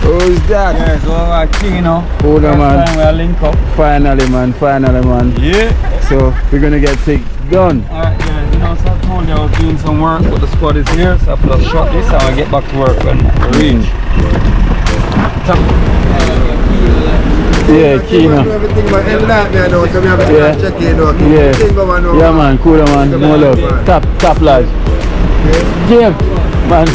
Who's that? Yeah, so Kino. Oh, no, man. Time we link up. Finally, man. Yeah. So we're gonna get things done. Alright, guys, you know, so I told you I was doing some work, but the squad is here, so I have to shut this and I'll get back to work when we reach. Yeah, Kino. Everything but in that, man, so we have to check in, Yeah, man, cool, man. No love. Top lodge. James, man.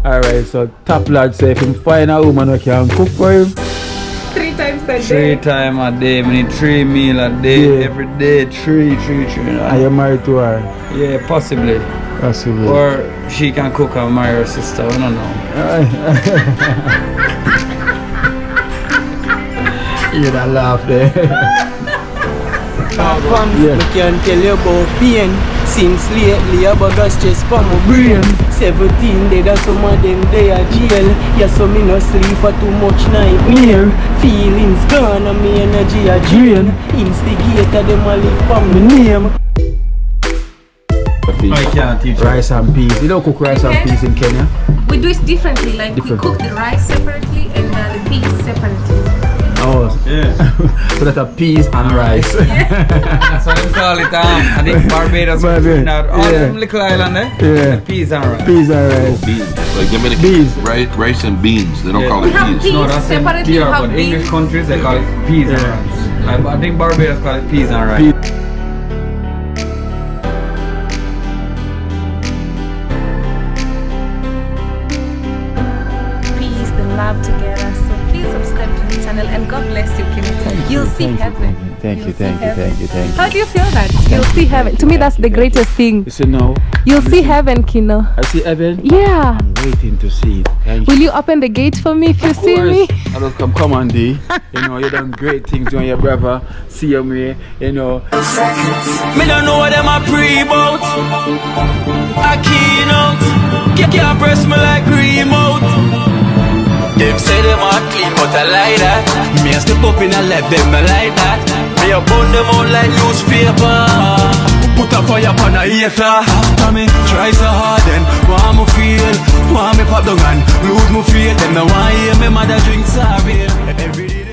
Alright, so top lodge say if him find a woman who can cook for him. 3 times a day. 3 times a day, we need 3 meals a day, Yeah. every day, 3. Are you married to her? Yeah, possibly. Possibly. Or she can cook and marry her sister, I don't know. You that laugh there. I can tell you about pain. Since lately, I got stress for my brain. 17 dead and some of them they are jail. Yeah, so me no sleep for too much nightmare. Feelings gone and me energy a drain. Instigator them a live for me name. I can't teach Rice and peas. You don't cook rice and peas in Kenya? We do it differently, like Different. we cook the rice separately and the peas separately. Oh, Yeah. so that are peas and rice. That's what they call it. I think Barbados. Barbados, All yeah. them little island there. Yeah. Peas and rice. Peas and rice. Beans. Like Dominican Beans. rice and beans. They don't Yeah. call We it have peas. peas No, that's in separately, beer, we have but English beans. countries they call it peas and Yeah. rice. I think Barbados call it peas and rice. Peas. Peas, the love together. So please subscribe to the channel and God bless you, Kim. You'll see heaven. Thank you. How do you feel that? You'll see heaven. To me, that's the greatest thing. You say no. You'll see heaven, Kino. I see heaven. Yeah. I'm waiting to see it. Thank Will you open the gate for me if you see me? I don't come on, D. You know, you done great things on your brother. See you, me. You know. Me don't know what them a pre-bout. I keynote. Can't press me like remote. Them say them a clean, but I like that. Me a step up in a left, them not like that. Me a burn them out like newspaper. Put a fire upon a hater. After me try so hard, then want me feel, want me pop down and lose me faith. Them no want hear me mother drink sorry. Every day.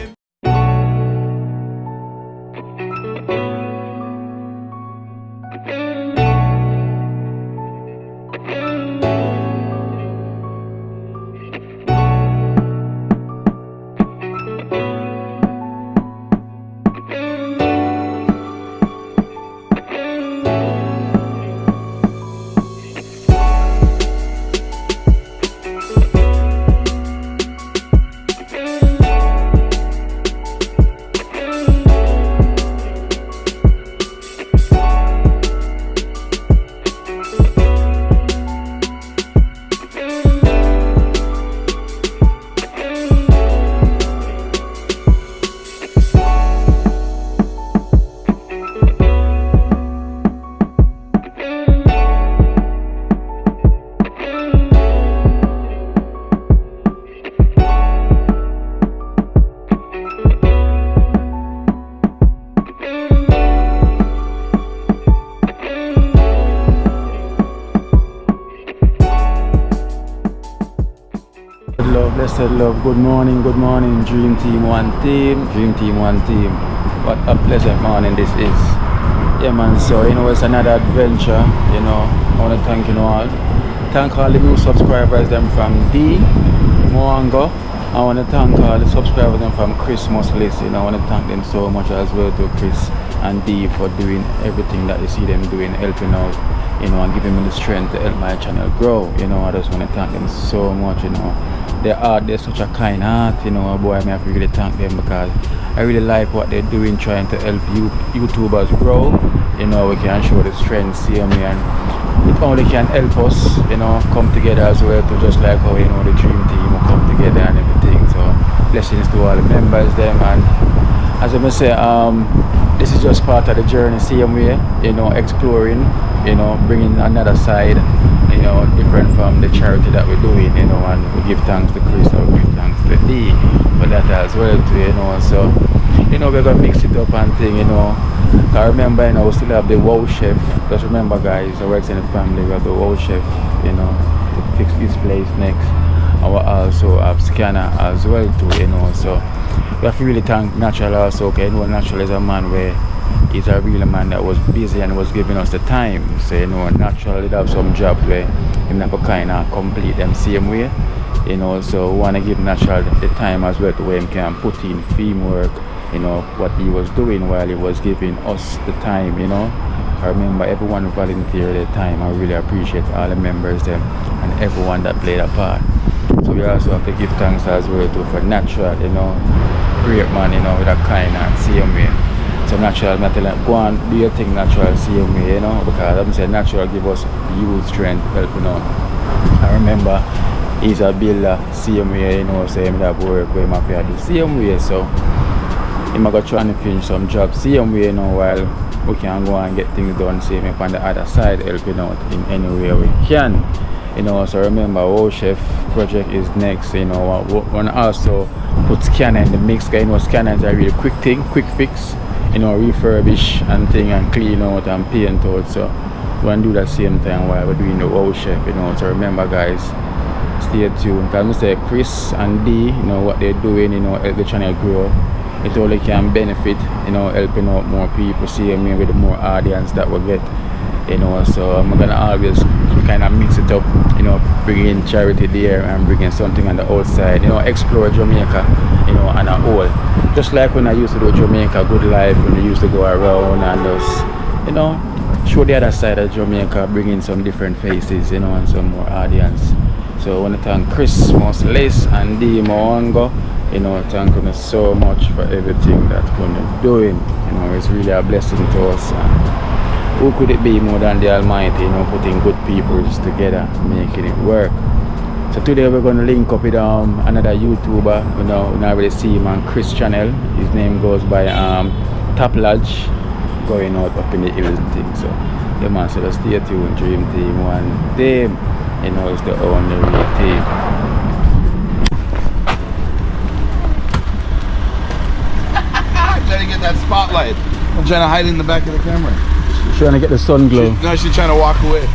Blessed love, good morning, Dream Team One Team. What a pleasant morning this is. Yeah, man, so you know, it's another adventure. You know, I want to thank you all. Thank all the new subscribers them from D, Moango. I want to thank all the subscribers them from Christmas list. You know, I want to thank them so much as well to Chris and D for doing everything that you see them doing, helping out, you know, and giving me the strength to help my channel grow. You know, I just want to thank them so much. You know, they're such a kind heart. You know, boy, I have to really thank them because I really like what they're doing, trying to help YouTubers grow. You know, we can show the strength, see me, and it only can help us, you know, come together as well, to just like how, you know, the dream team will come together and everything. So blessings to all the members them, and as I may say, this is just part of the journey, same way, you know, exploring, you know, bringing another side, you know, different from the charity that we're doing, you know, and we give thanks to Chris, and we give thanks to D for that as well too, you know. So, you know, we're gonna mix it up and thing, you know. I remember, you know, we still have the wow chef. Just remember, guys, I works in the family, we have the wow chef, you know, to fix this place next. and we also have scanner as well too, you know. So we have to really thank Natural also, okay, you know, Natural is a man where he's a real man that was busy and was giving us the time. So you know, Natural did have some job where he never kind of complete them same way, you know. So we want to give Natural the time as well to where he can put in theme work, you know, what he was doing while he was giving us the time, you know. I remember everyone volunteered their time. I really appreciate all the members them and everyone that played a part. So we also have to give thanks as well to for Natural, you know, great man, you know, with a kind and same way. So Natural, I'm telling you, go on, do your thing, Natural, same way, you know, because I'm saying Natural give us youth strength, helping out. I remember he's a builder, same way, you know, so him that work where my father do same way, so him got trying to finish some job same way, you know, while we can go and get things done, same way on the other side, helping out in any way we can, you know. So remember, our chef project is next, you know. We want to also put scanner in the mix, because you know, scanner is a really quick thing, quick fix, you know, refurbish and thing and clean out and paint out. So we want to do that same time while we're doing the old chef, you know. So remember, guys, stay tuned, because I say Chris and D, you know, what they're doing, you know, help the channel grow. It only can benefit, you know, helping out more people, see me with more audience that we get, you know. So I'm gonna always kind of mix it up, you know, bringing charity there and bringing something on the outside, you know, explore Jamaica, you know, on a whole. Just like when I used to do Jamaica Good Life, when we used to go around and just, you know, show the other side of Jamaica, bring in some different faces, you know, and some more audience. So I want to thank Chris Mosles and D Moango, you know, thank you so much for everything that you're doing. You know, it's really a blessing to us. And who could it be more than the Almighty, you know, putting good people together, making it work. So today we're going to link up with another YouTuber, you know, we already see him on Chris channel. His name goes by Top Lodge, going out up in the hills and things. So yeah, man, so just stay tuned. Dream Team One Team, you know, it's the only real team. Trying to get that spotlight. I'm trying to hide in the back of the camera. She's trying to get the sun glow. She's trying to walk away.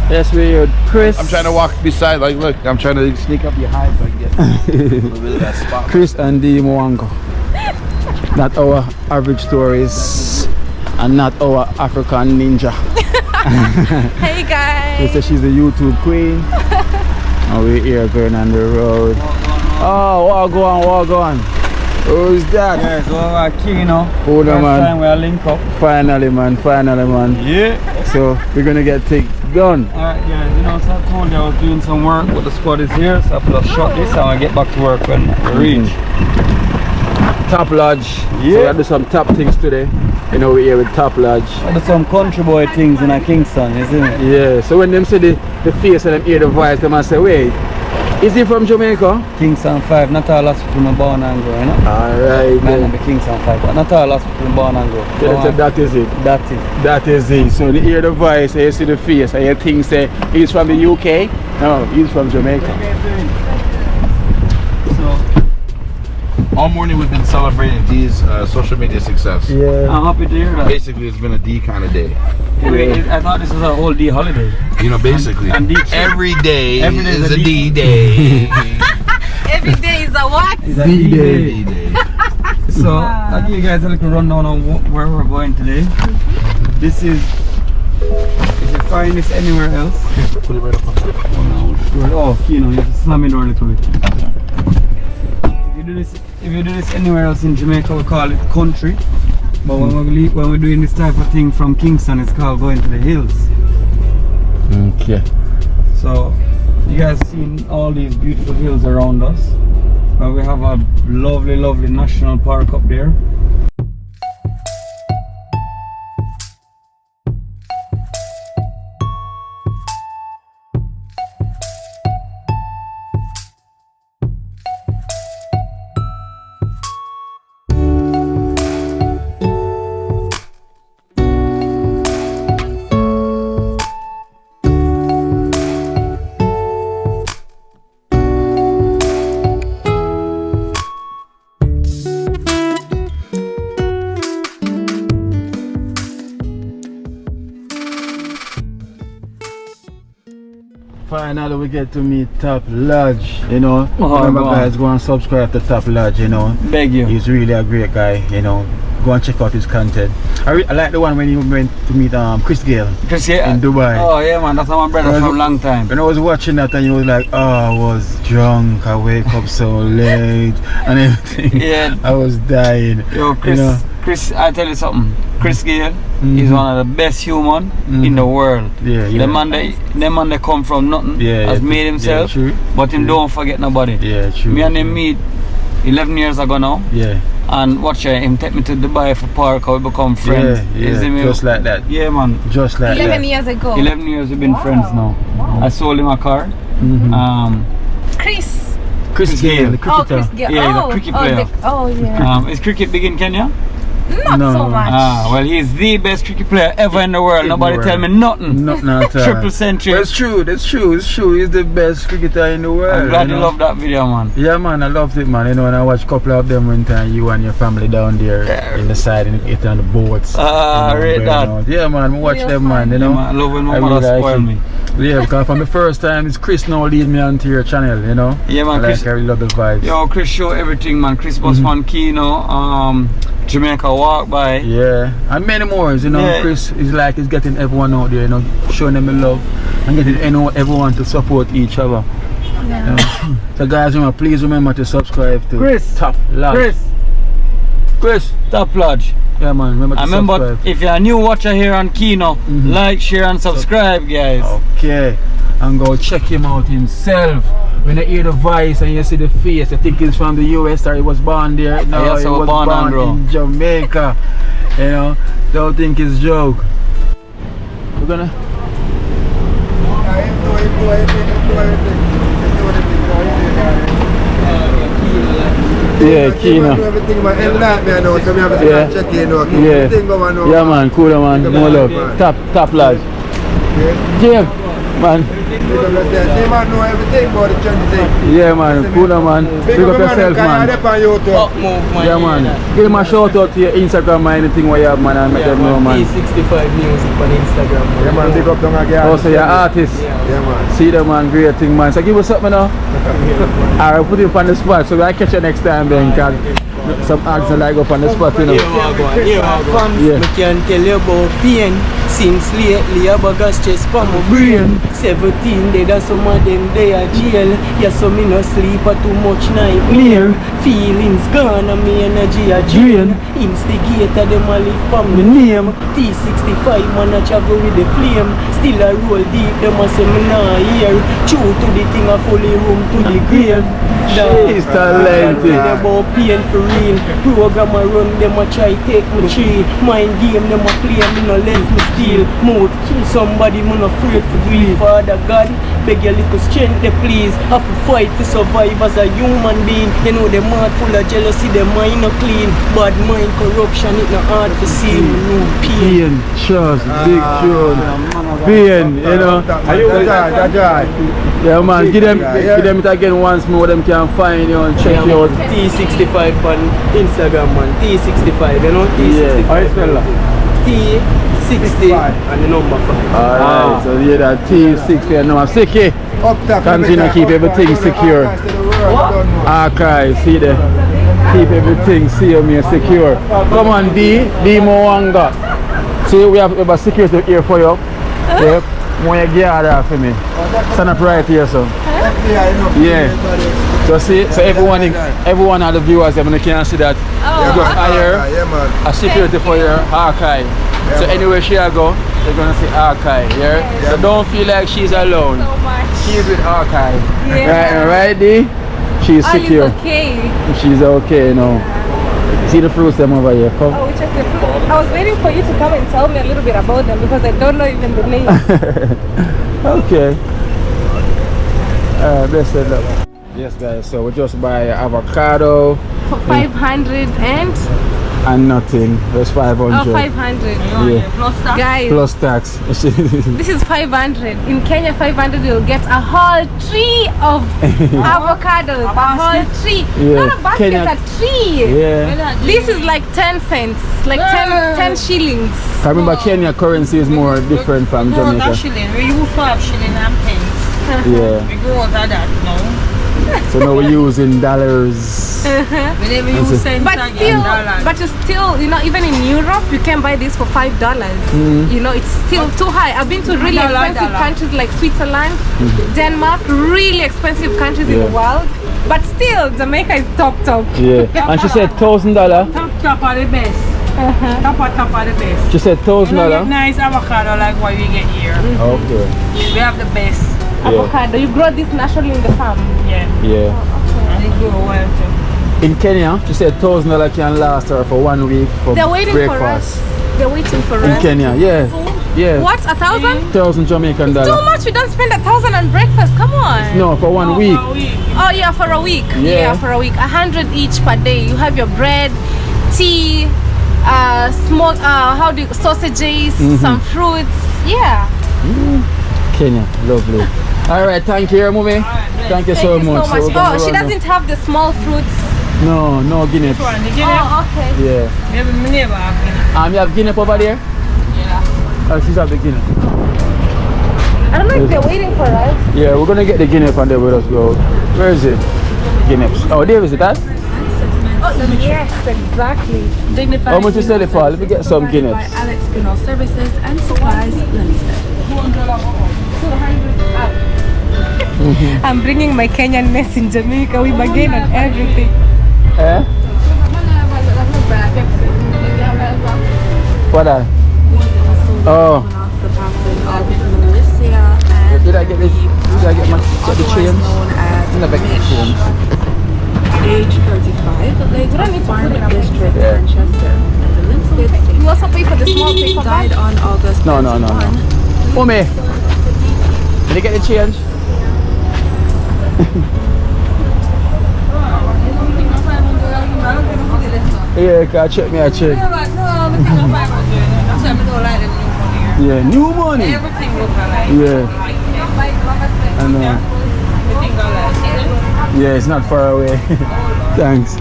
That's weird. Chris. I'm trying to walk beside, like, look, I'm trying to sneak up behind so I can get a little bit of that spotlight. Chris and D Moango. Not our average stories and not our African ninja. Hey guys. She said she's a YouTube queen. And we're here going on the road. Oh, walk on. Who's that? Yeah, so we're king, you know. Oh, no, First man. time we're link up. Finally, man. Yeah. So we're gonna get things done. Alright guys, you know, so I told you I was doing some work, but the squad is here, so I have to shut this and I'll get back to work when we reach. Top Lodge. Yeah. So we have to do some top things today. You know, we're here with Top Lodge. There's some country boy things in a Kingston, isn't it? Yeah, so when them see the face and them hear the voice, they must say, wait, is he from Jamaica? Kingston 5, not all hospital in born and grow, you know? Alright, Man, then. be Kingston 5, but not all hospital in born and grow. So they say that is it. That is it. So they hear the voice, and you see the face, and you think, say, he's from the UK? No, he's from Jamaica. So, All morning we've been celebrating D's social media success. Yeah. I'm happy to hear that. Basically, it's been a D kind of day. Anyway, I thought this was a whole D holiday. You know, basically, And D- every day Every day is a D day. Every day is a what? It's a D D-Day. day. So, I'll give you guys a little rundown on where we're going today. This is, if you find this anywhere else, Put it right up on top. oh, you know, you have to slam it door a little bit. If you do this anywhere else in Jamaica, we call it country. But when we're doing this type of thing from Kingston, it's called going to the hills. Okay. So, you guys seen all these beautiful hills around us. We have a lovely, lovely national park up there. finally we get to meet Top Lodge, you know. Oh, Remember go on. guys, go and subscribe to Top Lodge, you know. Beg you. He's really a great guy, you know. Go and check out his content. I like the one when he went to meet Chris Gale Chris, yeah. in Dubai. Oh yeah, man, that's my brother from a long time. When I was watching that and he was like, oh, I was drunk, I wake up so late and everything. Yeah. I was dying. Yo, Chris, you know? Chris, I tell you something. Chris Gale is Mhm. one of the best human in the world. Yeah, yeah. The man that come from nothing has made himself, true. but him don't forget nobody. Yeah, true. Me and him meet 11 years ago now. Yeah. And watch him take me to Dubai for park, how we become friends. Yeah, You see me? just like that. Yeah, man. Just like 11 that. years ago. 11 years we've been friends now. I sold him a car. Mhm. Chris. Chris Gale, the Oh, cricketer. Chris Gale. Yeah, he's a oh, cricket oh, player. oh, yeah. Is cricket big in Kenya? Not No. so much. Well, he's the best cricket player ever in the world. In the Nobody world. tell me nothing. Not at all. Triple century. But it's true, that's true, it's true. He's the best cricketer in the world. I'm glad you know? love that video, man. Yeah, man, I loved it, man. You know, and I watched a couple of them one time, you and your family down there in the side and it on the boats. Rate that. Yeah, man, I watch Real them, man. You Yeah, know, man, I love when my I mother really like spoil it. me. Yeah, because from the first time, it's Chris now lead me onto your channel. You know. Yeah, man, I Chris. I really love the vibes. Yo, Chris show everything, man. Chris was on Kino, Jamaica walk by. Yeah, and many more. You know, Yeah. Chris is like he's getting everyone out there. You know, showing them the love and getting everyone to support each other. Yeah. You know? So guys, please remember to subscribe to Chris. Top Lodge. Chris. Top Lodge. Yeah, man. Remember to And remember, subscribe. if you're a new watcher here on Kino, like, share, and subscribe, guys. Okay, and go check him out himself. When you hear the voice and you see the face, you think he's from the US or he was born there. No, Yes, he I was was born and born grown. in Jamaica. You know, don't think it's joke. We're gonna. Yeah, Kino. Everything man, every night me I know, so me have to Yeah. check in, know, keep Yeah. everything going on. Yeah, man, cool, man. No love. Top Lodge. Jim, man. Because I say, see man know everything about the church thing. Yeah, man, cool, man. Big up yourself, man. Yeah, man. Give him a shout out to your Instagram or anything where you have, man, and make them know, man. T65 music on Instagram. Yeah man, big up down again. Also, you're an artist. Yeah man. See them, man, great thing, man. So give us something now. I'll put him on the spot, so I'll catch you next time, then. Cause some acts are like up on the spot, you know. Yeah. I can tell you about pain. Since lately, I bag a stress for my brain. 17 dead and some of them they are jail. Yeah, so me no sleep or too much nightmare. Feelings gone and me energy a drain. Instigator them a live from the name. T65 man a travel with the flame. Still a roll deep, them a say me nah hear. True to the thing a fully room to the grave. She's talented. About pain for real. Program a run, them a try take me tree. Mind game, them a play, me no let me steal. Mouth kill somebody, me no afraid to grieve. Father God, beg your little strength, they please. Have to fight to survive as a human being. You know them heart full of jealousy, them mind no clean. Bad mind, corruption, it no hard to see. No pain. Pain, trust, big tune. Pain, you know. Yeah, man, give them it again once more. Them can find you and check you out. T65 on Instagram, man. T65, you know? T65. How you spell that? T60 and the number 5. Alright, so yeah, that T60 and number 60. Continue to keep everything secure. Archive, see there. Keep everything secure. Come on, D Moanga. See, we have a security here for you. Yeah, when you get out there for me. Stand up right here, so. Yeah. So see, so everyone of the viewers, they can see that you got hire a security for your archive. So anywhere she go, they're gonna see archive. Yeah. So don't feel like she's alone. So much. She's with archive. Yeah. Right, D? She's All secure. is okay. She's okay, you know. See the fruits them over here. Come. Oh, we check the fruit. I was waiting for you to come and tell me a little bit about them because I don't know even the name. Okay. Bless it. Yes, guys. So we just buy avocado For 500 and nothing. There's 500. Oh, 500. Yeah. Guys, Plus tax. this is 500. In Kenya, 500 you'll get a whole tree of avocados. A whole tree. Yeah. Not a basket, Kenya- a tree. Yeah. This is like 10 cents. Like 10 shillings. I remember Kenya currency is more different from No, Jamaica. not shilling. We use 5 shilling and pence. Yeah. We go out of that now. So now we're using dollars. We never use cents But again, still, dollars. but you still, you know, even in Europe, you can buy this for $5. You know, it's still too high. I've been to really expensive countries like Switzerland, Denmark, really expensive countries in the world. But still, Jamaica is top. Yeah. And she said $1,000. Top of the best. Top of the best. She said We don't get $1,000. nice avocado like what we get here. Okay. We have the best. Avocado. You grow this naturally in the farm. Yeah. Yeah. And it grow well too. In Kenya, she said $1,000 can last her for 1 week for They're waiting breakfast. for us. They're waiting for In us. Kenya, yeah. Yeah. What? 1,000? 1,000 Jamaican Too dollars. much. We don't spend 1,000 on breakfast. Come on. No, for 1 week. Oh yeah, for a week. Yeah. For a week. 100 each per day. You have your bread, tea, small sausages, some fruits. Yeah. Kenya, lovely. All right, thank you, Mummy. Thank you so much. So we're gonna Oh, she run now. doesn't have the small fruits. No guineas. Oh, okay. Yeah. Maybe my neighbor have Guinea. You have guinea over there? Yeah. Oh, she's have the guinea. I don't know if they're waiting for us. Yeah, we're gonna get the guinea and then we'll just go. Where is it? Guinea. Oh, there is it, that? Oh, yes, exactly. How much you sell it for? Let me get some guineas. Alex Funeral Services and Supplies Limited. I'm bringing my Kenyanness in Jamaica. We bargain on everything. Eh? What that? Oh. Did I get this? Did I get the chains? Never get the chains. Age 35, Lake Farm District, Yeah. Manchester. And the listed You also pay for the small paper died bag? on August No. 21. Mummy, did you get the change? Yeah, can I check me, I check. Yeah, new money. Everything look alike. Yeah, I know. Everything alike. Yeah, it's not far away. Thanks.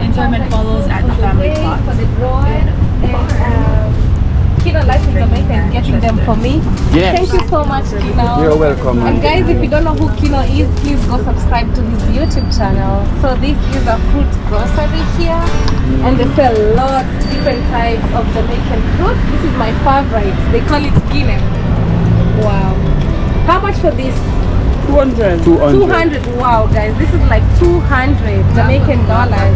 Enjoyment follows at the family plot. Kino Life in Jamaica is getting them for me. Yes. Thank you so much, Kino. You're welcome, man. And guys, if you don't know who Kino is, please go subscribe to his YouTube channel. So this is a fruit grocery here, and they sell lots different types of Jamaican fruits. This is my favorite. They call it Guinea. Wow. How much for this? 200. 200. Wow, guys, this is like 200 Jamaican dollars.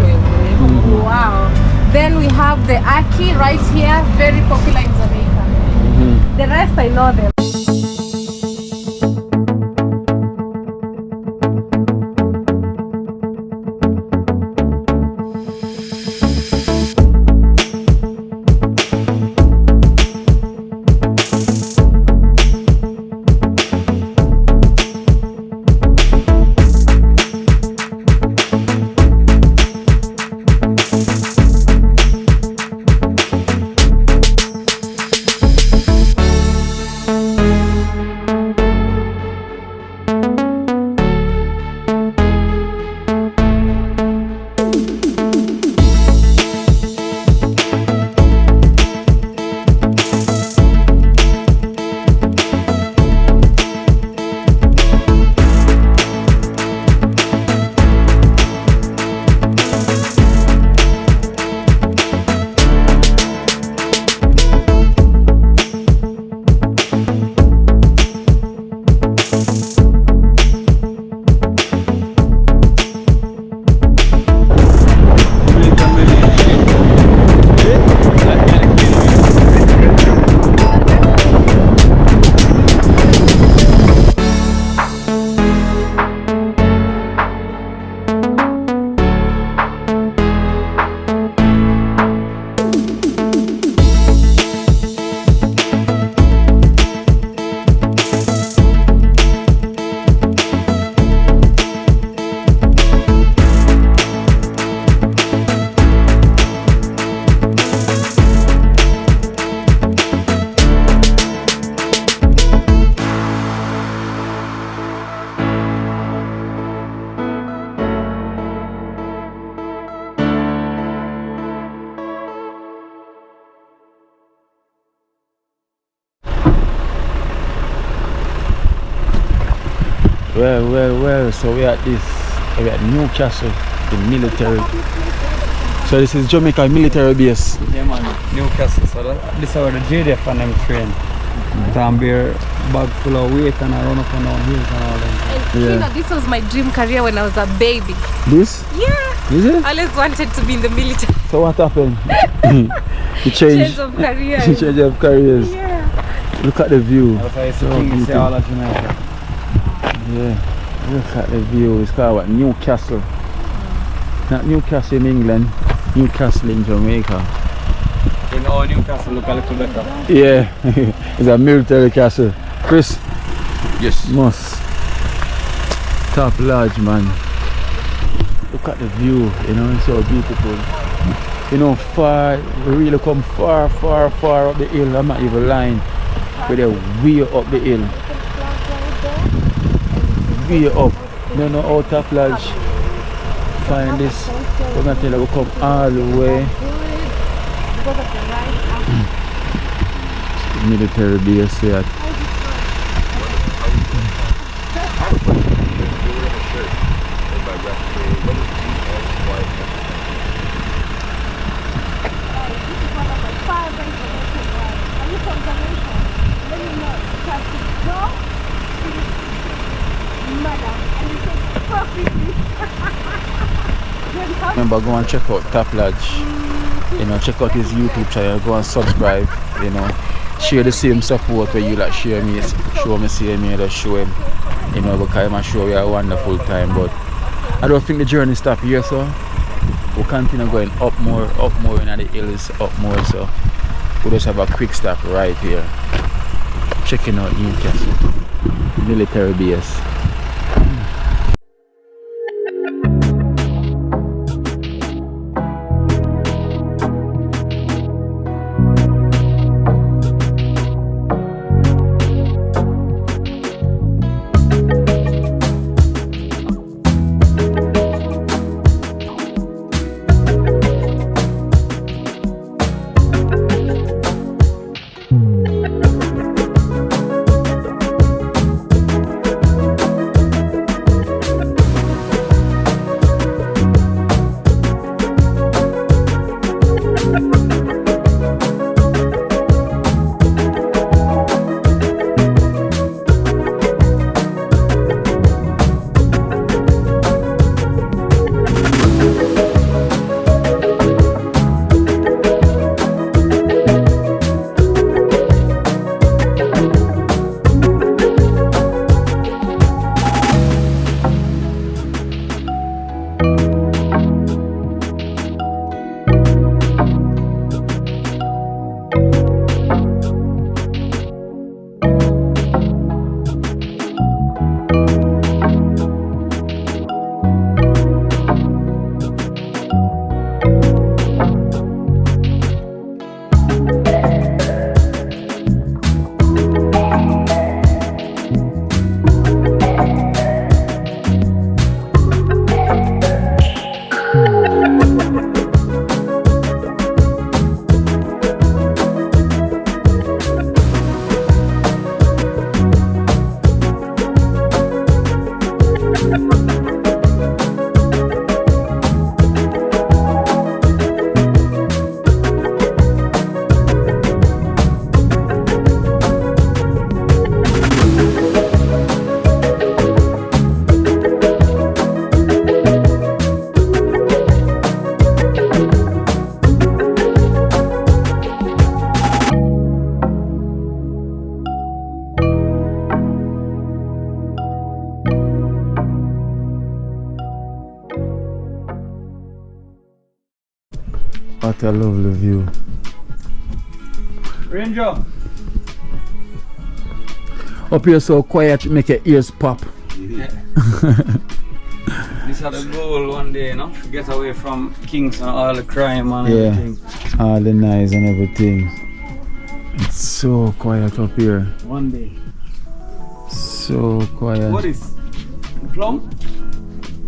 Wow. Then we have the Aki right here, very popular in Jamaica. The rest I know them. Well. So we're at Newcastle, the military. So this is Jamaica military base. Yeah man, Newcastle. So this is where the JDF and them train. Can bear bag full of weight and I run up and down hills and all that. And you know, this was my dream career when I was a baby. This? Yeah. Is it? I always wanted to be in the military. So what happened? You Change of careers. Change of careers. Yeah. Look at the view. That's why it's So you see all of Jamaica. Yeah. Look at the view. It's called what? Newcastle. Not Newcastle in England. Newcastle in Jamaica. In all Newcastle look a little better. Yeah. It's a military castle. Chris? Yes. Must. Top lodge, man. Look at the view, you know, it's so beautiful. You know, we really come far up the hill. I'm not even lying. We're way up the hill. Way up. No, how top lodge. Find this. We're gonna tell you we come all the way. Military base here. Remember, go and check out Top Lodge. You know, check out his YouTube channel. Go and subscribe. You know, share the same support where you like share me, show me, see me, just show him. You know, because I'm sure we are a wonderful time. But I don't think the journey stops here, so we'll continue going up more in the hills, up more. So we'll just have a quick stop right here, checking out Newcastle military base. What a lovely view. Ranger. Up here so quiet, make your ears pop. Yeah. This is the goal one day, you know, to get away from Kings and all the crime and everything. All the noise and everything. It's so quiet up here. One day. So quiet. What is? Plum?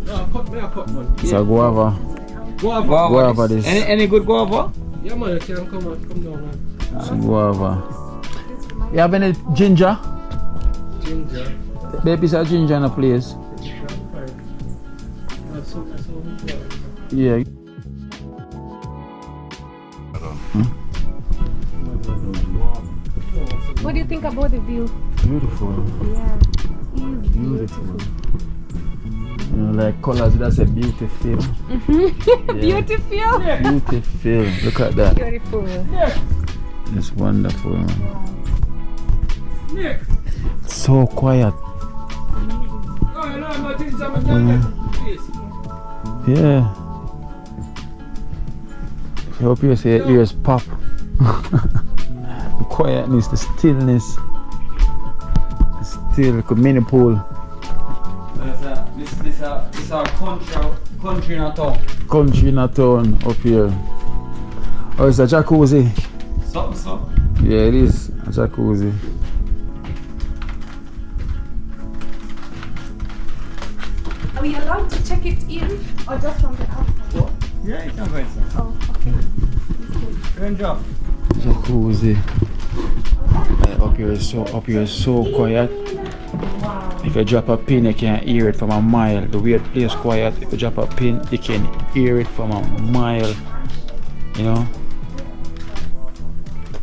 No, cut one. It's a guava. Guava this. Any good guava? Yeah man, you can come down man. It's a guava. You have any ginger? Ginger. Baby's a ginger in a place. Yeah. What do you think about the view? Beautiful. Yeah, it's Beautiful. You know, like colors, that's a beautiful. beautiful. Beautiful. Look at that. Beautiful. It's wonderful. So quiet. Yeah. I hope you say your ears pop. The quietness, the stillness. Still like a mini pool. This our country in a town. Country in a town up here. Oh, it's a jacuzzi. So. Yeah, it is a jacuzzi. Are we allowed to check it in or just from the outside? Yeah, you can go inside. Oh, okay. Good job. Jacuzzi. Up here is so quiet. If you drop a pin, you can hear it from a mile. The weird place quiet. If you drop a pin, you can hear it from a mile. You know,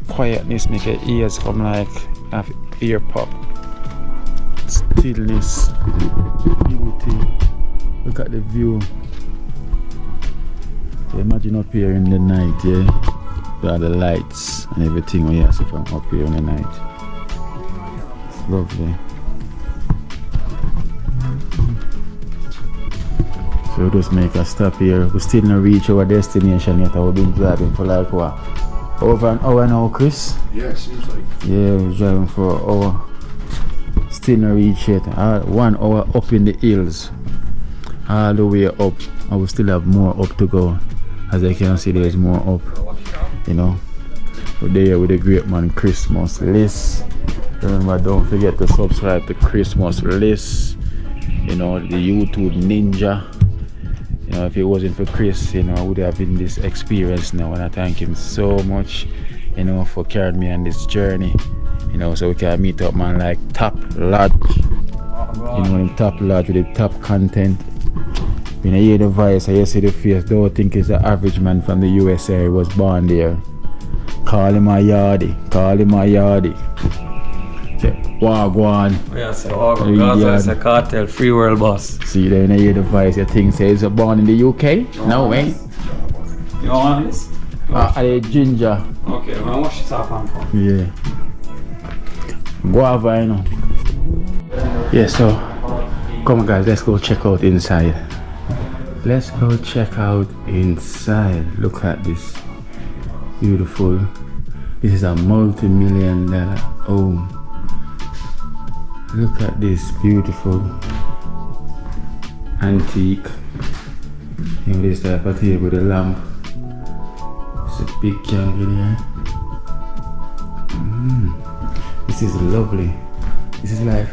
quietness make your ears come like have ear pop. Stillness, beauty. Look at the view. So imagine up here in the night, yeah. There are the lights and everything we see from up here in the night. It's lovely. So we'll just make a stop here. We still not reach our destination yet. We've been driving for like what? Over an hour now, Chris? Yeah, it seems like. Yeah, we're driving for an hour. Still not reach yet. 1 hour up in the hills. All the way up. And we still have more up to go. As I can see, there's more up. You know. We're there with the great man Christmas list. Remember, don't forget to subscribe to Christmas list. You know, the YouTube ninja. You know, if it wasn't for Chris, you know, I would have been this experience now, and I thank him so much, you know, for carrying me on this journey. You know, so we can meet up man like top lodge. You know, in top lodge with the top content. When I hear the voice, I see the face, don't think it's the average man from the USA who was born there. Call him a yardie, call him a yardie. Wagwan. Yeah, so Gaza is a cartel, free world boss. See, then I hear the voice, your thing says you're born in the UK? No way. You want this? A ginger. Okay, I'm gonna wash this off and come. Yeah. Guava, you know. Yeah, so come on guys, let's go check out inside. Let's go check out inside. Look at this. Beautiful. This is a multi-million-dollar home. Look at this beautiful antique. You know, this type of table with a lamp. It's a big candle here. This is lovely. This is like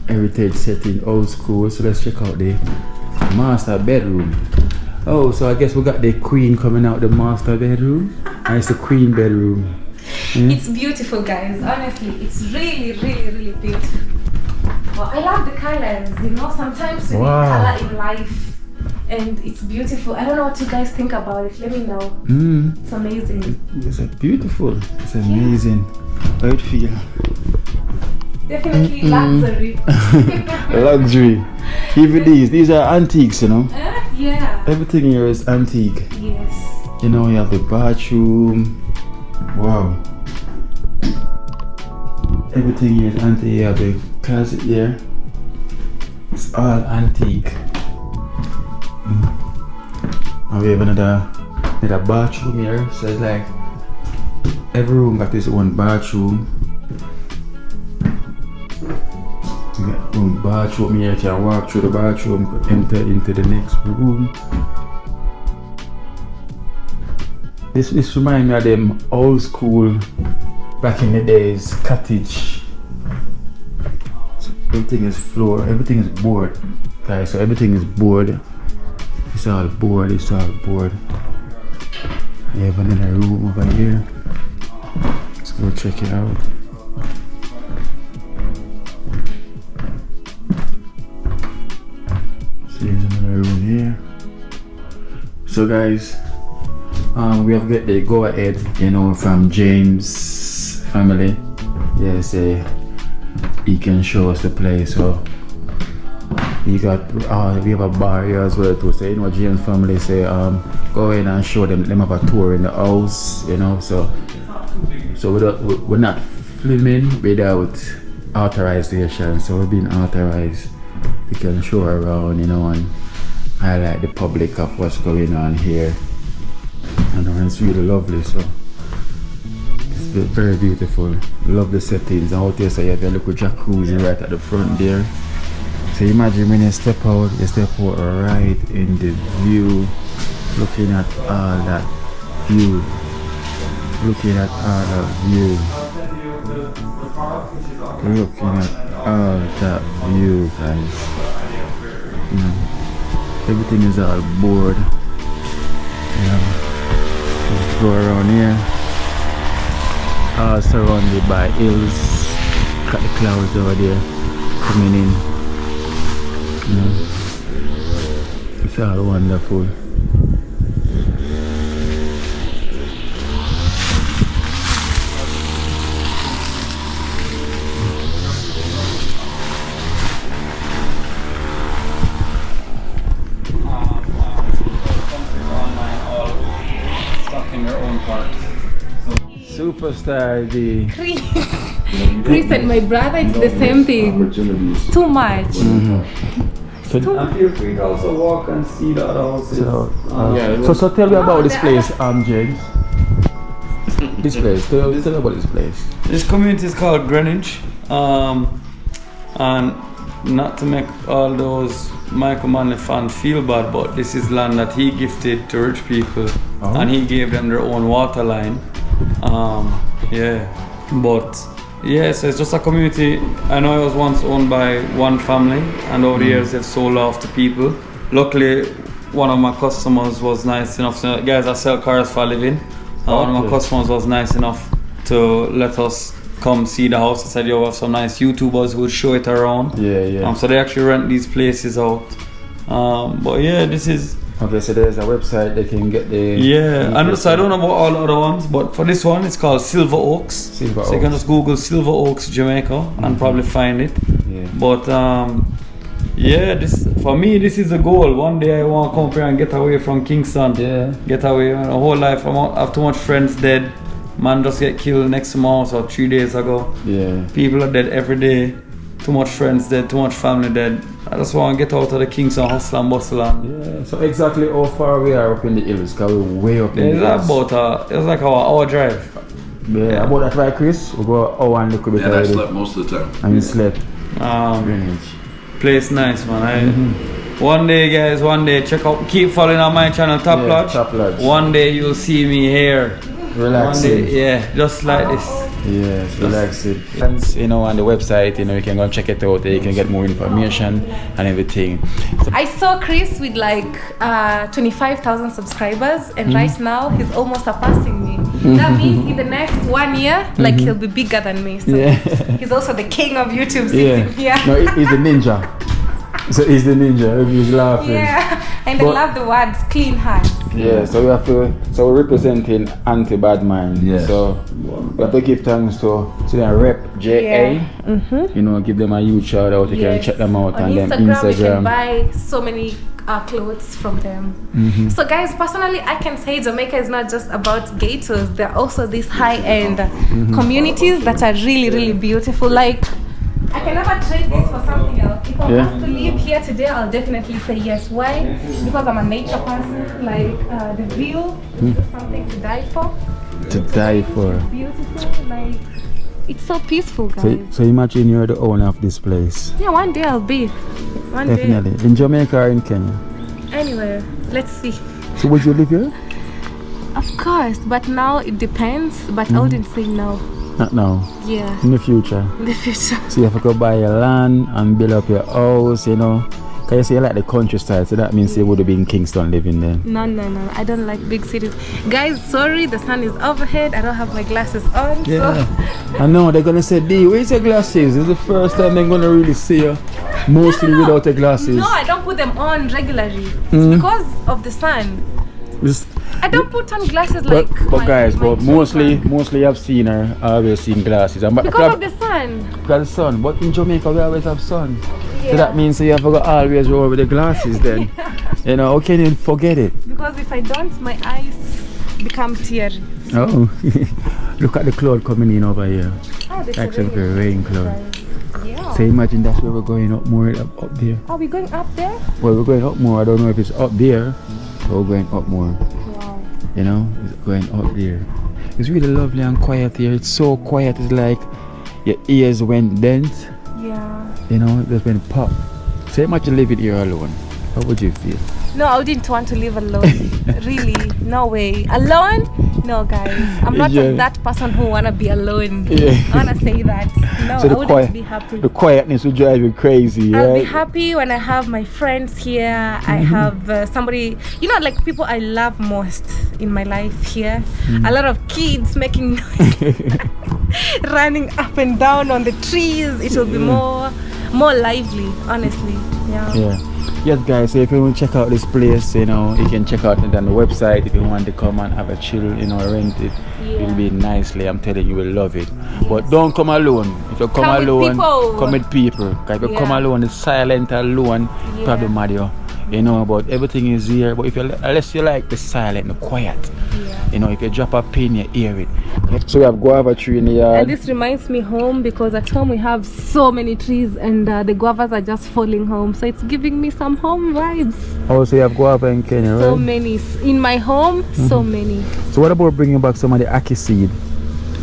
heritage setting, old school. So let's check out the master bedroom. Oh, so I guess we got the queen coming out the master bedroom. And it's the queen bedroom. Yeah. It's beautiful, guys. Honestly, it's really, really, really beautiful. Well, I love the colors. You know, sometimes we need color in life, and it's beautiful. I don't know what you guys think about it. Let me know. It's amazing. It's beautiful. It's amazing. How it feel? Definitely luxury. Luxury. Even these are antiques, you know. Yeah. Everything here is antique. Yes. You know, you have the bathroom. Wow. Everything here is antique. You have the closet here. It's all antique. And we have another bathroom here. So it's like every room got its own bathroom. You got one bathroom here. You can walk through the bathroom, enter into the next room. This reminds me of them old school, back in the days, cottage. So everything is floor, everything is board, guys. So everything is board. It's all board. It's all board. You have another room over here. Let's go check it out. Yeah. So guys, we have got the go ahead, you know, from James family. Yes, he can show us the place. So we have a bar here as well too. So you know, James family say go ahead and show them have a tour in the house, you know. So we're not filming without authorization. So we've been authorized. We can show around, you know, and highlight the public of what's going on here. And it's really lovely. So it's very beautiful. Love the settings. Out here, so you have a little jacuzzi right at the front there. So imagine when you step out right in the view, looking at all that view. Looking at all that view. Looking at all that view, guys. You know, everything is all board. You know, let's go around here. All surrounded by hills. Got the clouds over there coming in. You know, it's all wonderful. Superstar D. Chris and my brother, it's the same thing. It's too much. So, And feel free to also walk and see the other houses. so tell me about this place, James. This place. Tell me about this place. This community is called Greenwich, and not to make all those Michael Manley fans feel bad, but this is land that he gifted to rich people, and he gave them their own water line. So it's just a community. I know it was once owned by one family, and over the years they've sold off to people. Luckily, one of my customers was nice enough to, guys, I sell cars for a living. One of my customers was nice enough to let us come see the house. I said, yo, we have some nice YouTubers who would show it around. So they actually rent these places out. This is... Okay, so there's a website they can get the... So I don't know about all the other ones, but for this one, it's called Silver Oaks. So you can just Google Silver Oaks, Jamaica, and probably find it. But this for me, this is a goal. One day I want to come up here and get away from Kingston. Get away. My whole life, I have too much friends dead. Man just get killed next month or 3 days ago. People are dead every day. Too much friends dead, too much family dead. I just want to get out of the Kingston hustle and bustle. So exactly how far we are up in the hills? Because we're way up in the hills. It's like an hour drive. About that, right, Chris? We go an hour and a little bit already. I slept most of the time. And you slept. Place nice, man. One day, guys, check out, keep following on my channel, Top Lodge. One day you'll see me here. Relaxing. Just like this. Yes, relaxing. You know, on the website, you know, you can go and check it out. You can get more information and everything. So I saw Chris with like 25,000 subscribers, and right now he's almost surpassing me. That means in the next 1 year, like he'll be bigger than me. So he's also the king of YouTube sitting here. No, he's the ninja. So he's the ninja. He's laughing. And I love the words clean hands. So we have to. So we're representing anti-bad mind. So we have to give thanks to rep JA. You know, give them a huge shout out. You can check them out on and Instagram. Instagram. You can buy so many clothes from them. So guys, personally, I can say Jamaica is not just about ghettos. There are also these high-end communities that are really, really beautiful. Like, I can never trade this for something else. If I was to live here today, I'll definitely say yes. Why? Because I'm a nature person. Like the view is something to die for. To die for. It's beautiful. Like, it's so peaceful, guys. So imagine you're the owner of this place. Yeah, one day I'll be. Definitely. In Jamaica or in Kenya? Anywhere. Let's see. So would you live here? Of course, but now it depends. But I wouldn't say no. Not now. Yeah. In the future. In the future. So you have to go buy your land and build up your house, you know. Can you say you like the countryside? So that means you would have been in Kingston living there. No. I don't like big cities. Guys, sorry, the sun is overhead. I don't have my glasses on. Yeah. So. I know, they're going to say, D, where's your glasses? It's the first time they're going to really see you. Mostly without the glasses. No, I don't put them on regularly. It's because of the sun. I don't put on glasses like. But guys, mostly I've seen her. I always seen glasses. Because of the sun. Because of the sun. But in Jamaica we always have sun. Yeah. So that means you have to always roll with the glasses then. You know, how can you forget it? Because if I don't, my eyes become teary. Oh, look at the cloud coming in over here. Oh, That's a rain cloud. Yeah. So imagine that's where we're going up more up there. Are we going up there? Well, we're going up more. I don't know if it's up there. But we're going up more. Wow. You know, it's going up there. It's really lovely and quiet here. It's so quiet. It's like your ears went dent. Yeah. You know, it just went pop. So imagine living here alone. How would you feel? No, I wouldn't want to live alone. Really, no way. Alone? No, guys. I'm not that person who wanna be alone. Yeah. I wanna say that. No, So I wouldn't be happy. The quietness would drive you crazy, I'll right? be happy when I have my friends here. I have somebody, you know, like people I love most in my life here. A lot of kids making noise, running up and down on the trees. It will be more lively, honestly. Yeah. Yes, guys, so if you want to check out this place, you know, you can check out it on the website. If you want to come and have a chill, you know, rent it, it'll be nicely. I'm telling you, you will love it. But don't come alone. If you come alone, come with people. Because if you come alone, it's silent alone, probably mad you. You know, but everything is here. But if you, unless you like the silent, the quiet, you know, if you drop a pin, you hear it. So we have guava tree in the yard. And this reminds me home, because at home we have so many trees and the guavas are just falling home. So it's giving me some home vibes. Oh, so you have guava in Kenya, right? So many. In my home, so many. So what about bringing back some of the ackee seed?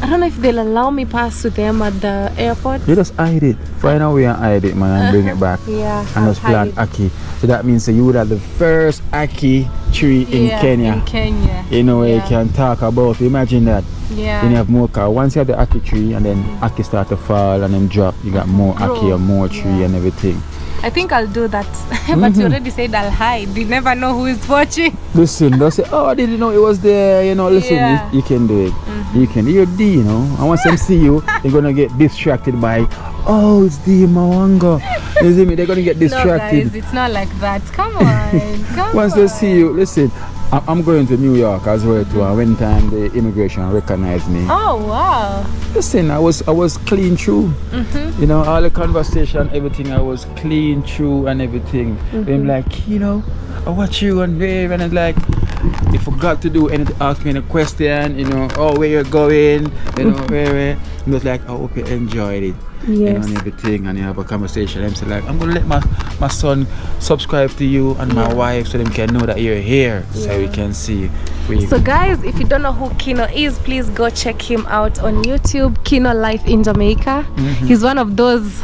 I don't know if they'll allow me pass with them at the airport. You just hide it. Find a way and hide it, man, and bring it back. Yeah. And just plant ackee. So that means that you would have the first ackee tree in Kenya. In Kenya. You know, where you can talk about. Imagine that. Yeah. Then you have more car. Once you have the ackee tree and then ackee start to fall and then drop, you got more ackee and more tree and everything. I think I'll do that. But you already said I'll hide. You never know who is watching. Listen, don't say, oh, I didn't know it was there. You know, listen, you can do it. You can. You're D, you know. And once them see you, they're going to get distracted by, oh, it's D Mawanga. You see me? They're going to get distracted. No, guys, it's not like that. Come on. Come once they see you, listen, I'm going to New York as well too. And when time the immigration recognized me. Oh, wow. Listen, I was clean through. You know, all the conversation, everything, I was clean through and everything. Them like, you know, I watch you on there, and it's like, you forgot to do anything, ask me any question, you know, oh, where you're going, you know, where. And it was like, I hope you enjoyed it. You know, and everything, and you have a conversation. I'm like, I'm gonna let my son subscribe to you and my wife, so they can know that you're here, so we can see. So guys, if you don't know who Kino is, please go check him out on YouTube. Kino Life in Jamaica. He's one of those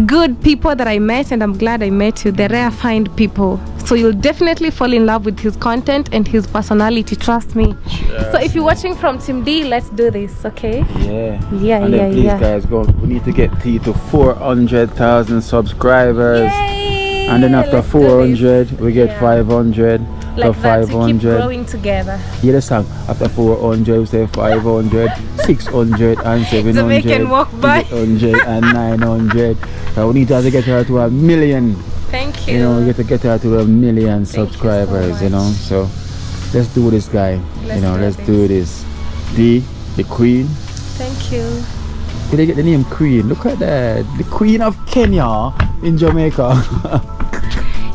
good people that I met, and I'm glad I met you. They're rare find people, so you'll definitely fall in love with his content and his personality, trust me. So if you're watching from Team D, let's do this, okay? And then please guys, go, we need to get T to 400,000 subscribers. Yay! And then after 400 we get 500. Like after that, 500 to keep growing together. Hear the song. After 400 we say 500, 600 and 700, Jamaican walk by. 800 and 900. So we need to get her to 1 million. Thank you. You know, we get to get her to 1 million subscribers, you know. So let's do this, guy. Let's do this. D, the queen. Thank you. Did they get the name Queen? Look at that. The Queen of Kenya in Jamaica.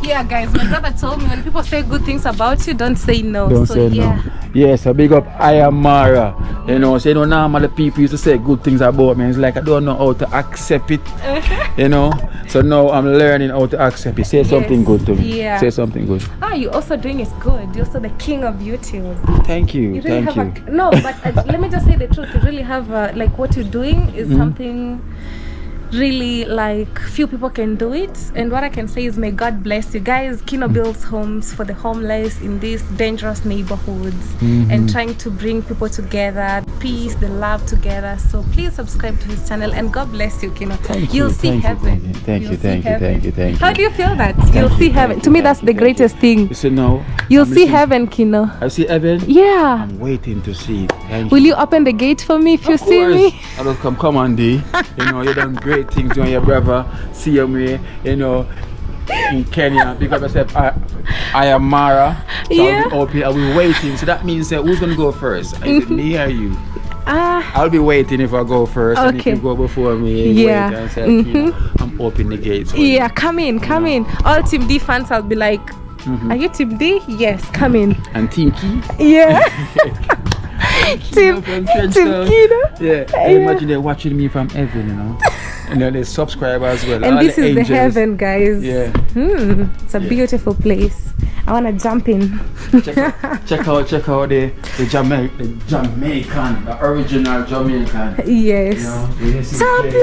Yeah, guys, my brother told me when people say good things about you, don't say no. Don't say no. Yes, a big up I am Mara. You know, so you know, normally people used to say good things about me. It's like I don't know how to accept it. You know? So now I'm learning how to accept it. Say something good to me. Say something good. Ah, you also doing is good. You're also the king of YouTube. Thank you. You really have no, but let me just say the truth. You really have like what you're doing is something really like few people can do it. And what I can say is may God bless you guys. Kino builds homes for the homeless in these dangerous neighborhoods and trying to bring people together, peace, the love together. So please subscribe to his channel and God bless you, Kino. You'll see heaven. Thank you. How do you feel that? You'll see heaven. To me, that's the greatest thing. You see now? You'll see heaven, Kino. I see heaven? Yeah. I'm waiting to see it. Will you open the gate for me if you see me? I don't come on, D. You know, you done great things when your brother see me, you know, in Kenya, because I said I am Mara. So Yeah. I'll be waiting. So that means who's gonna go first? Is it me or you? I'll be waiting if I go first, and if you go before me, Yeah. wait and say, you know, I'm opening the gates. Yeah, come in. All Team D fans, I'll be like, are you Team D? Yes, come in. And Team Key? Yeah. Team Kino. Yeah. I imagine they're watching me from heaven, you know. And then they subscribe as well. And all this is angels. the heaven, guys. Yeah. It's a beautiful place. I wanna jump in. check out the Jamaican, the original Jamaican. Yes. You know, you see Top the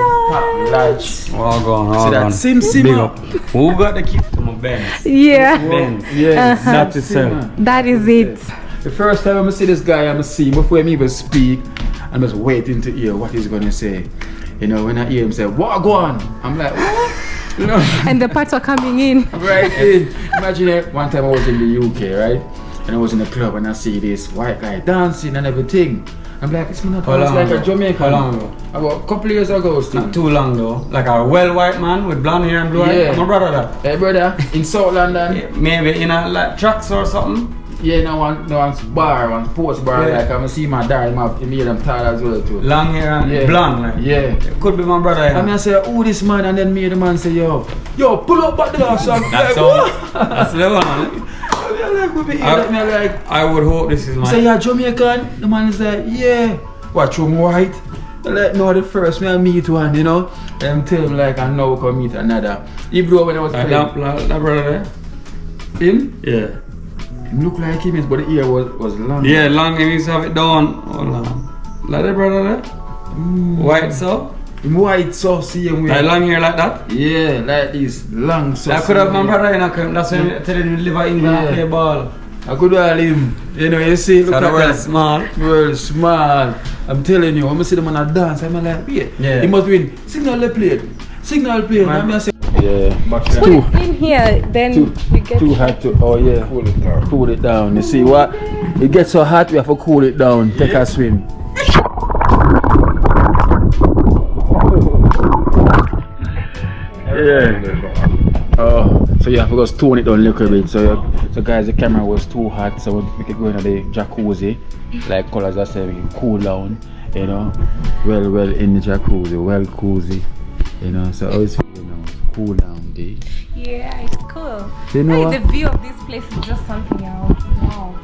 Lodge. All gone, So all that gone. Sim Big up. Who got the key to my Benz? Yeah, Benz. Yeah, That's itself. that is it. The first time I see this guy, I'm see him before he even speak, I'm just waiting to hear what he's gonna say. You know, when I hear him say, "What go on?" I'm like, "What?" You know. And the parts are coming in. Right in. Imagine it. One time I was in the UK, right? And I was in a club and I see this white guy dancing and everything. I'm like, it's not like a Jamaican. How long ago? About a couple of years ago still. Not too long though. Like a well white man with blonde hair and blue eyes. My brother that. Hey brother, in South London. Yeah, maybe in a like trucks or something. Yeah, no one bar, one sports bar, Yeah. like I'm see my dad, he made them tall as well too. Long hair and blonde like. Yeah. Could be my brother. I mean I say, who this man? And then me and the man say, yo, pull up back there, son. That's like, all. That's the one. I would hope this is my. Say, you're Jamaican? The man is like, yeah. What, you white? I'm like, no, the first me I meet one, you know. And tell him like, I know we can meet another. Even though when I was playing. That brother there? Him? Yeah. Him look like him, but the ear was long. Yeah, long and he used to have it down. Hold on. Like that brother there? White so? Him white so, see him with. Like long hair like that? Yeah, like this long so. I could have my brother in a camp. That's when I tell him to live in England and play ball. I could have him. You know, you see, look So at the world that. small. World small. I'm telling you, when I see them on a dance, I'm like, yeah. He must win. Signal plate. I'm just yeah. Put it in here, then you get too hot to, oh yeah, cool it down. You see what? It gets so hot, we have to cool it down. Take a swim. Yeah. Oh, so you have to just tone it down a little bit. So guys, the camera was too hot, so we could go into the jacuzzi. Like colors I said, we can cool down. You know, well in the jacuzzi, well cozy. You know, so always feel now, cool down day. Yeah, it's cool. You know the view of this place is just something else. Wow.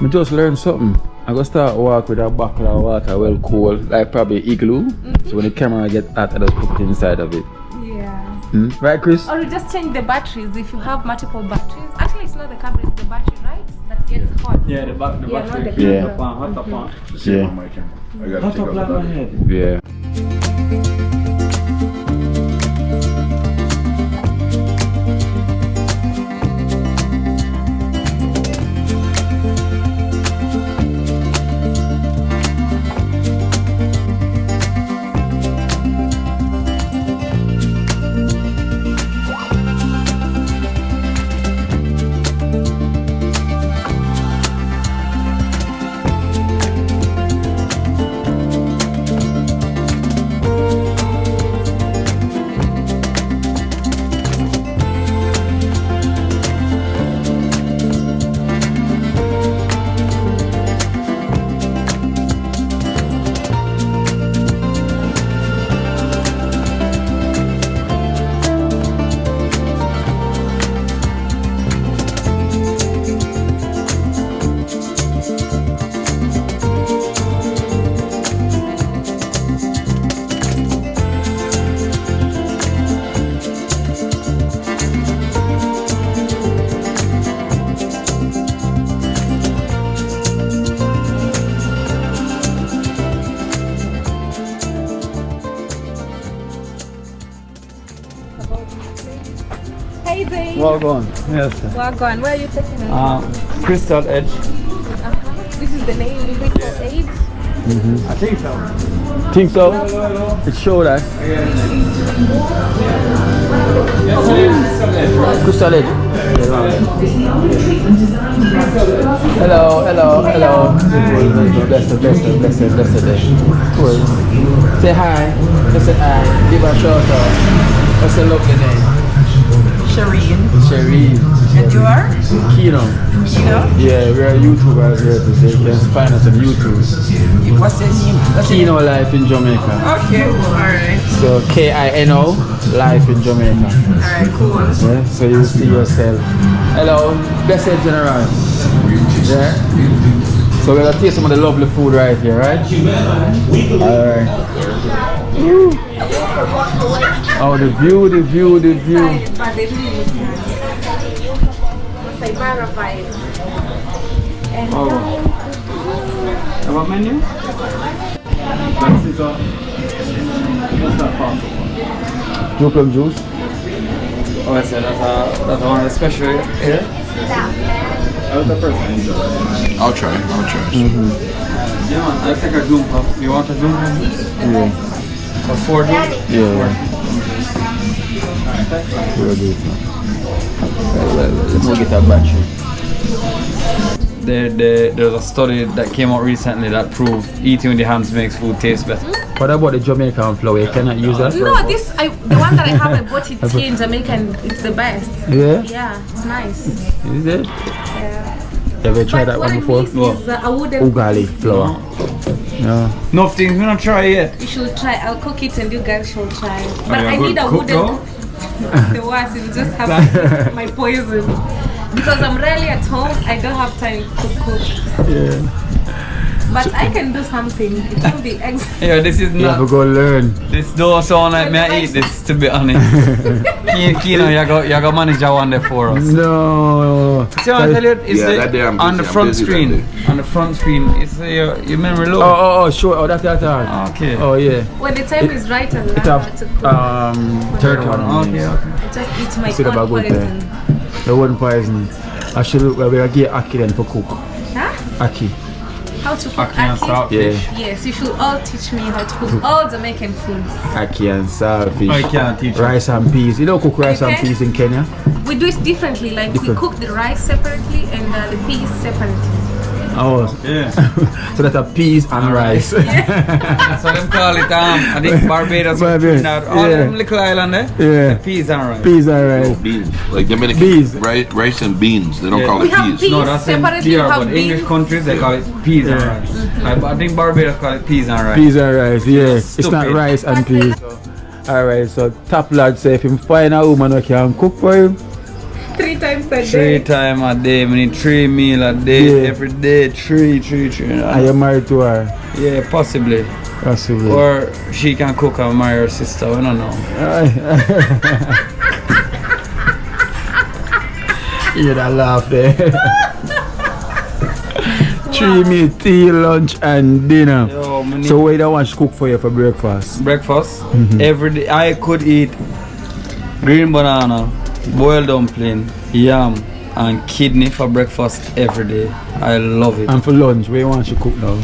I just learned something. I go start walk with a bucket of water, well cool, like probably igloo. So when the camera get hot, I just put it inside of it. Yeah. Right, Chris? Or you just change the batteries if you have multiple batteries. Actually, it's not the camera, it's the battery, right? That gets hot. Yeah, the not battery. the camera. Hot up on. Yeah. Hot up like my head. Yeah. Walk on. Yes. Sir. Wagwan, where are you taking us? Crystal Edge. This is the name you bring for AIDS? I think so. Think so? It show that. Crystal Edge. Hello. Blessed day. Cool. Say hi. Listen hi. Give a shout out. What's the lovely name? Shireen. And you are? Kino. Yeah, we're YouTubers here to say you can find us on YouTube. What's the name? Kino Life in Jamaica. Okay, alright. So Kino Life in Jamaica. Alright, cool. Yeah, so you see yourself. Hello, Blessed General. Yeah. So we're gonna taste some of the lovely food right here, right? Alright. Oh, the view. Oh. What menu? Plum juice. Oh, I said that's one special here. I'll try. Yeah, man, I'll take a doom puff. You want a doom puff? Yeah. For 4 doom? Yeah. We'll do it now. Let's go get a battery. There's a study that came out recently that proved eating with your hands makes food taste better. What about the Jamaican flour? You cannot use that? No, the one that I have, I bought it here in Jamaica and it's the best. Yeah? Yeah, it's nice. Is it? Yeah. Have you tried that one before? Is, I wouldn't. Ugali flour. No. No things we not try yet. You should try. I'll cook it and you guys should try. But you I good need a cook, wooden. though? The worst is just have my poison. Because I'm rarely at home, I don't have time to cook. Yeah. But I can do something. It won't be exact. Yeah, this is You have not. to go learn. This don't sound like me I eat this, to be honest. Kino, you got manager one there for us. No. See what I tell you? It's Yeah, that day I'm on the busy, front I'm busy screen. that On the front screen, it's your memory low. Oh, sure. Oh, that's that. Okay. Oh, yeah. When the time is right and It learn how to cook. have 31 Okay, minutes. okay. I just eat my Instead of a own good poison. The one poison. I should look where we get Aki then for cook. Huh? Aki. How to cook Aki and ackee? saltfish. Yeah. Yes, you should all teach me how to cook all Jamaican foods. Aki and saltfish. I can't teach you. Rice and peas. You don't cook rice and Okay. peas in Kenya? We do it differently, like Different. we cook the rice separately and the peas separately. Oh. Yeah. So that are peas and rice. That's what them call it. I think Barbados, Barbados, Trinidad, all yeah. them little island there. Yeah. Peas and rice. Peas and rice. Beans. Like Dominican Beans. rice and beans. They don't Yeah. call We it have peas. peas. No, that's in Separately here, have but English beans. countries they call it peas and Yeah. rice. I think Barbados call it peas and rice. Peas and rice, yeah. It's not Stupid. rice and peas. Alright, so top lad say if him find a woman who can cook for him, 3 times a 3 day. times a day, I mean 3 meal a day, Yeah. every day, 3. are you married to her? Yeah, possibly. Possibly. Or she can cook and marry her sister, we don't know. You that laugh there. 3 meal, tea, lunch and dinner. Yo, me So what you don't want to cook for you for breakfast? breakfast, every day I could eat green banana, boiled dumpling, yam and kidney for breakfast every day. I love it. And for lunch, what you want to cook now?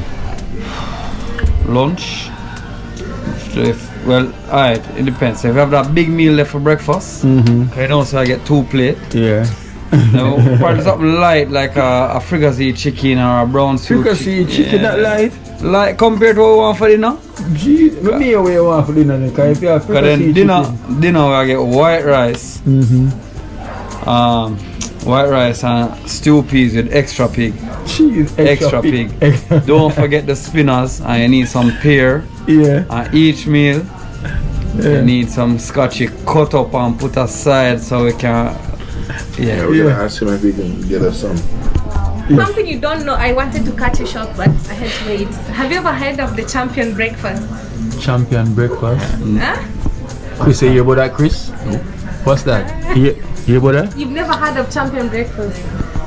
Lunch, well, alright, it depends. If you have that big meal left for breakfast, I know so I get 2 plates. Yeah. Now, probably something light like a fricassee chicken or a brown soup Fricassee chicken that light? Like compared to what we want for dinner? Gee, let me know what you want for dinner then, because if you have Because then fricassee dinner I get white rice, white rice and stew peas with extra pig. cheese, Extra pig. Don't forget the spinners and you need some pear. Yeah. And each meal you need some scotchy cut up and put aside so we can. Yeah, we're gonna ask him if he can get us some. Something you don't know, I wanted to cut you short, but I had to wait. Have you ever heard of the champion breakfast? Champion breakfast. Huh? Chris, you hear about that, Chris? What's that? You hear about that? You've never heard of champion breakfast?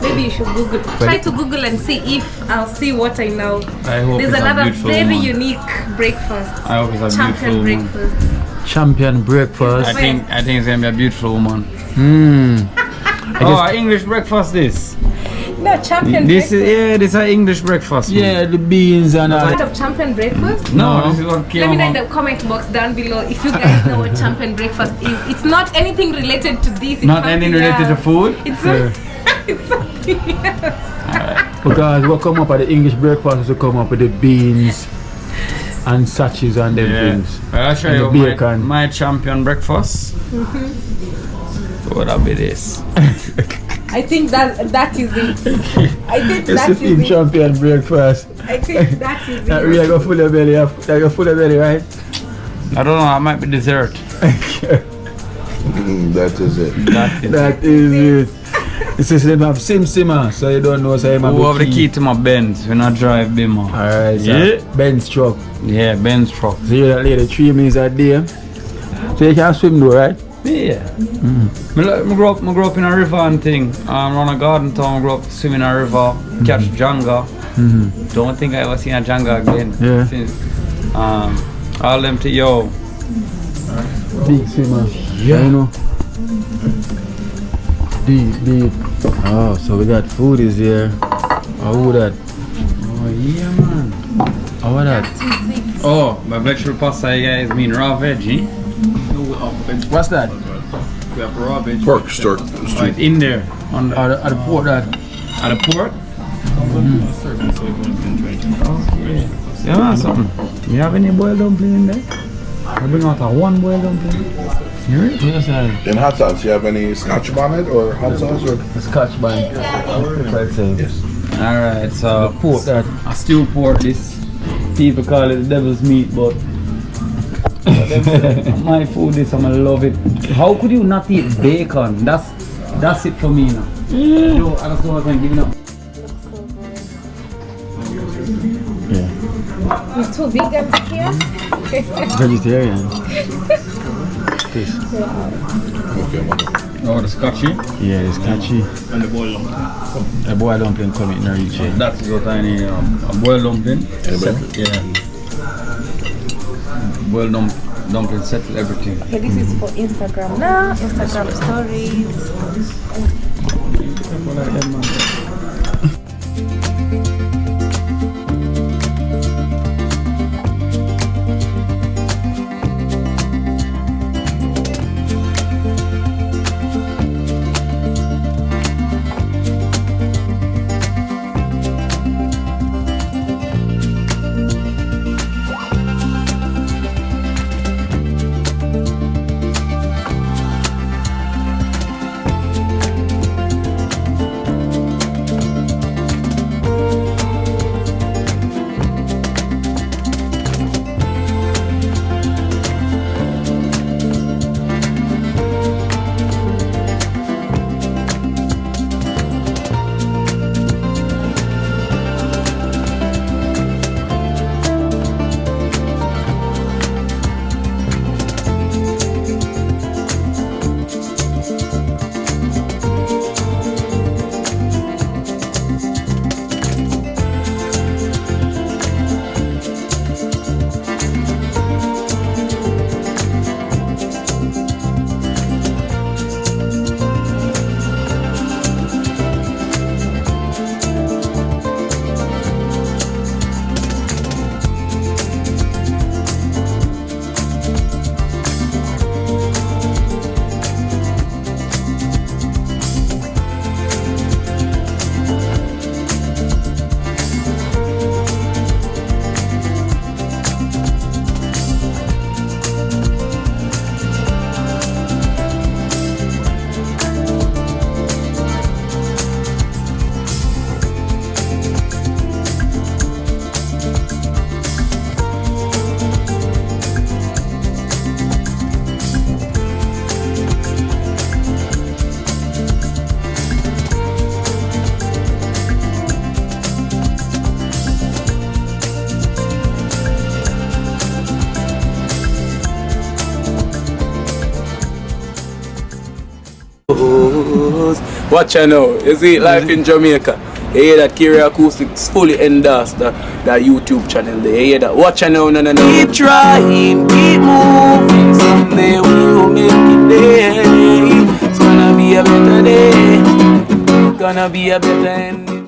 Maybe you should Google. Try to Google and see if I'll see what I know. I hope There's it's a another beautiful very woman. unique breakfast. I hope it's a Champion beautiful woman. breakfast. Champion breakfast. I think it's gonna be a beautiful woman. English breakfast this. No, champion This breakfast. is this is English breakfast. Yeah, the beans and all. Kind of champion breakfast? No, this is what Let me know in the comment box down below if you guys know what champion breakfast is. It's not anything related to this. It's Not anything related to food? It's it's something else. Because what come up at the English breakfast is come up with the beans and sachets and them things. I'll show And you the bacon. my champion breakfast. So what be this? I think that is it. I think It's that the is team it. champion breakfast. I think that is That it. really go full of belly. That go full of belly, right? I don't know, I might be dessert. That is it. That is it. It says them have Sim, so you don't know. So I'm Who have the key to my Benz when I drive Bima? Alright, so Yeah. Ben's truck. Yeah, Benz truck. So you're that lady 3 minutes a day. So you can swim though, right? Yeah. I grew up in a river and thing. Run a garden town, I grew up swimming in a river, catch Janga. Don't think I ever seen a Janga again. Yeah. Since all them to yo. Big swimmer. Yeah. You know. Deep. Oh, so we got food is here. Who that? Oh yeah, man. What that? Oh, my vegetable pasta guys mean raw veggie. What's that? We have raw veggie. Pork stir. Right in there. On the, At the port that. at the port. Yeah, man, something. You have any boiled dumpling in there? I bring out a one boiled dumpling. Hear it? Yes, sir. In hot sauce, you have any scotch bonnet or hot sauce or? Scotch bun. Yes. Alright, so Pork that. a stew pork this. People call it the devil's meat, but my food is, I'm gonna love it. How could you not eat bacon? That's it for me now. Yo, I just don't want to give it up. With 2 vegans here. Vegetarian. Oh, the scotchy? Yeah, it's catchy. And the boiled dumpling. A boiled dumpling come in reach. That's what I need. A boiled dumpling. Yeah. Boiled dumpling settle everything. Okay, this is for Instagram now. Instagram stories. Watch out now. You see life in Jamaica. You hear that Kiri Acoustics fully endorsed that YouTube channel there. You hear that? Watch out now, no. Keep trying, keep moving. Someday we'll make it there. It's gonna be a better day. wanna be a better